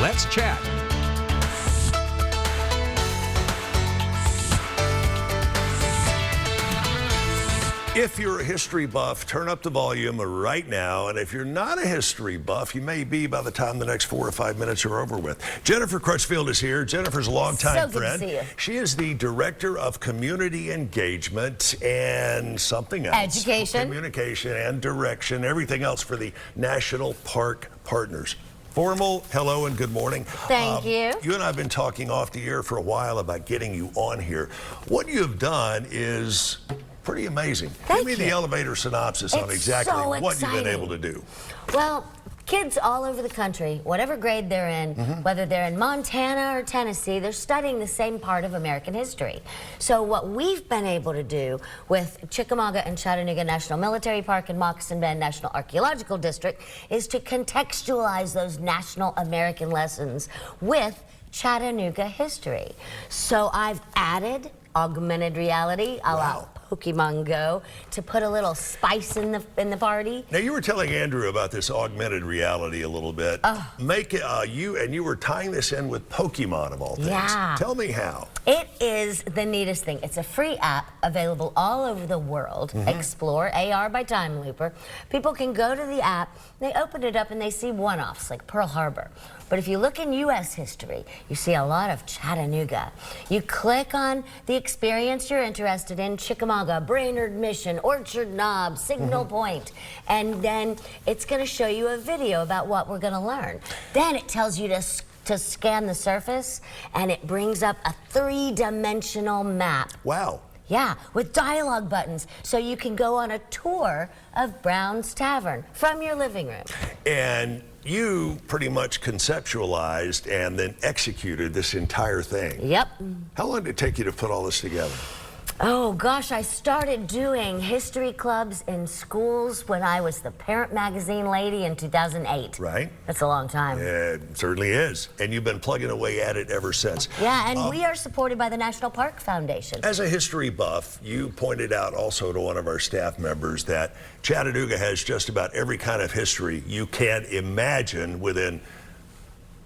Let's Chat. If you're a history buff, turn up the volume right now. And if you're not a history buff, you may be by the time the next 4 or 5 minutes are over with. Jennifer Crutchfield is here. Jennifer's a longtime friend. So good to see you. She is the Director of Community Engagement and something else. Education. Communication and direction, everything else for the National Park Partners. Formal hello and good morning. Thank you. You and I have been talking off the air for a while about getting you on here. What you have done is pretty amazing. Give me the elevator synopsis on exactly what you've been able to do. Well, kids all over the country, whatever grade they're in, whether they're in Montana or Tennessee, they're studying the same part of American history. So what we've been able to do with Chickamauga and Chattanooga National Military Park and Moccasin Bend National Archaeological District is to contextualize those national American lessons with Chattanooga history. So I've added augmented reality, a la Pokemon Go, to put a little spice in the party. Now you were telling Andrew about this augmented reality a little bit. Make it you were tying this in with Pokemon of all things. Yeah. Tell me how. It is the neatest thing. It's a free app available all over the world. Explore AR by Time Looper. People can go to the app, they open it up and they see one-offs like Pearl Harbor. But if you look in U.S. history, you see a lot of Chattanooga. You click on the experience you're interested in, Chickamauga, Brainerd Mission, Orchard Knob, Signal Point, and then it's going to show you a video about what we're going to learn. Then it tells you to scan the surface, and it brings up a 3-dimensional map. Wow. Yeah, with dialogue buttons, so you can go on a tour of Brown's Tavern from your living room. And you pretty much conceptualized and then executed this entire thing. Yep. How long did it take you to put all this together? Oh gosh, I started doing history clubs in schools when I was the Parent Magazine lady in 2008. Right. That's a long time. It certainly is. And you've been plugging away at it ever since. Yeah, and we are supported by the National Park Foundation. As a history buff, you pointed out also to one of our staff members that Chattanooga has just about every kind of history you can imagine within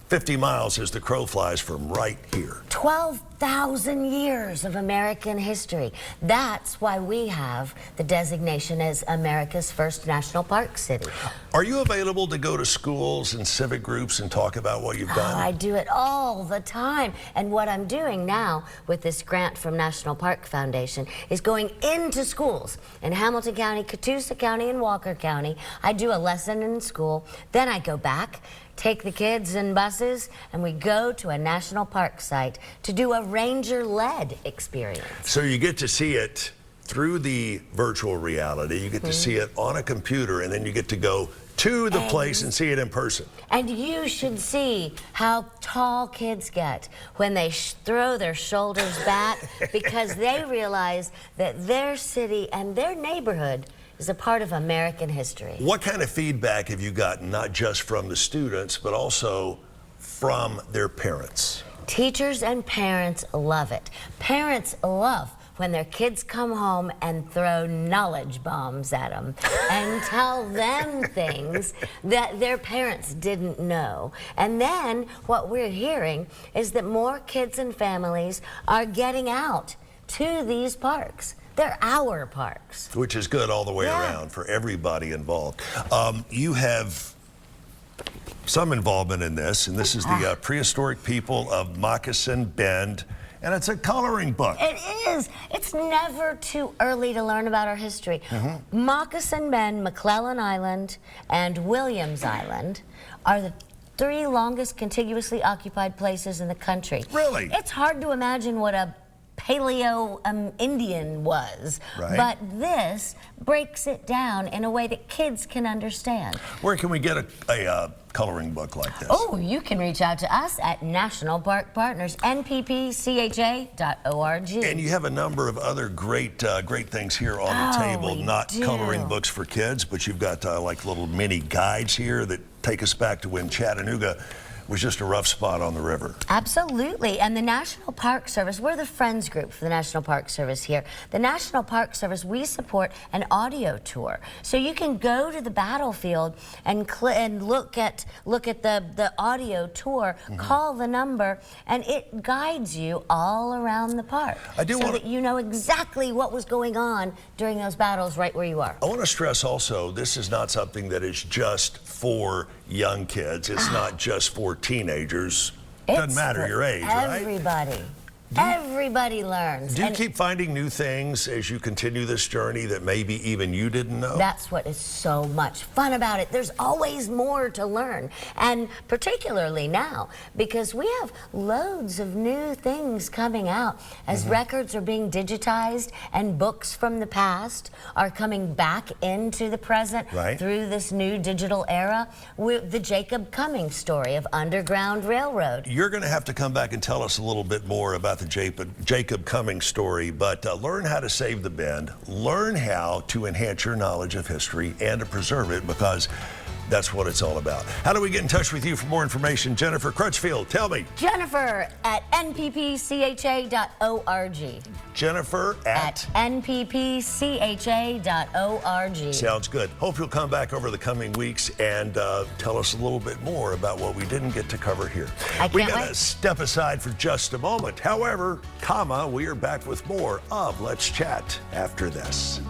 50 miles as the crow flies from right here. 12,000 years of American history. That's why we have the designation as America's first national park city. Are you available to go to schools and civic groups and talk about what you've done? Oh, I do it all the time. And what I'm doing now with this grant from National Park Foundation is going into schools in Hamilton County, Catoosa County, and Walker County. I do a lesson in school, then I go back, take the kids in buses, and we go to a national park site to do a ranger-led experience. So you get to see it through the virtual reality, you get to see it on a computer, and then you get to go to the place and see it in person. And you should see how tall kids get when they throw their shoulders back because they realize that their city and their neighborhood is a part of American history. What kind of feedback have you gotten, not just from the students, but also from their parents? Teachers and parents love it. Parents love when their kids come home and throw knowledge bombs at them and tell them things that their parents didn't know. And then what we're hearing is that more kids and families are getting out to these parks. They're our parks. Which is good all the way around for everybody involved. You have some involvement in this, and this is the Prehistoric People of Moccasin Bend, and it's a coloring book. It is. It's never too early to learn about our history. Moccasin Bend, McClellan Island, and Williams Island are the 3 longest contiguously occupied places in the country. Really? It's hard to imagine what a Paleo Indian was, but this breaks it down in a way that kids can understand. Where can we get a coloring book like this? Oh, you can reach out to us at National Park Partners, nppcha.org. And you have a number of other great things here on the table, not coloring books for kids, but you've got like little mini guides here that take us back to when Chattanooga was just a rough spot on the river. Absolutely. And the National Park Service, we're the Friends group for the National Park Service here. The National Park Service, we support an audio tour. So you can go to the battlefield and look at the audio tour, call the number, and it guides you all around the park. That you know exactly what was going on during those battles right where you are. I want to stress also, this is not something that is just for young kids. It's not just for teenagers. Doesn't matter your age, right? Everybody. Everybody learns. Do you keep finding new things as you continue this journey that maybe even you didn't know? That's what is so much fun about it. There's always more to learn, and particularly now, because we have loads of new things coming out as records are being digitized and books from the past are coming back into the present through this new digital era. The Jacob Cummings story of Underground Railroad. You're going to have to come back and tell us a little bit more about the Jacob Cummings story, but learn how to save the Bend, learn how to enhance your knowledge of history and to preserve it, because that's what it's all about. How do we get in touch with you for more information? Jennifer Crutchfield, tell me. Jennifer at nppcha.org. Jennifer at nppcha.org. Sounds good. Hope you'll come back over the coming weeks and tell us a little bit more about what we didn't get to cover here. We got to step aside for just a moment. However, we are back with more of Let's Chat after this.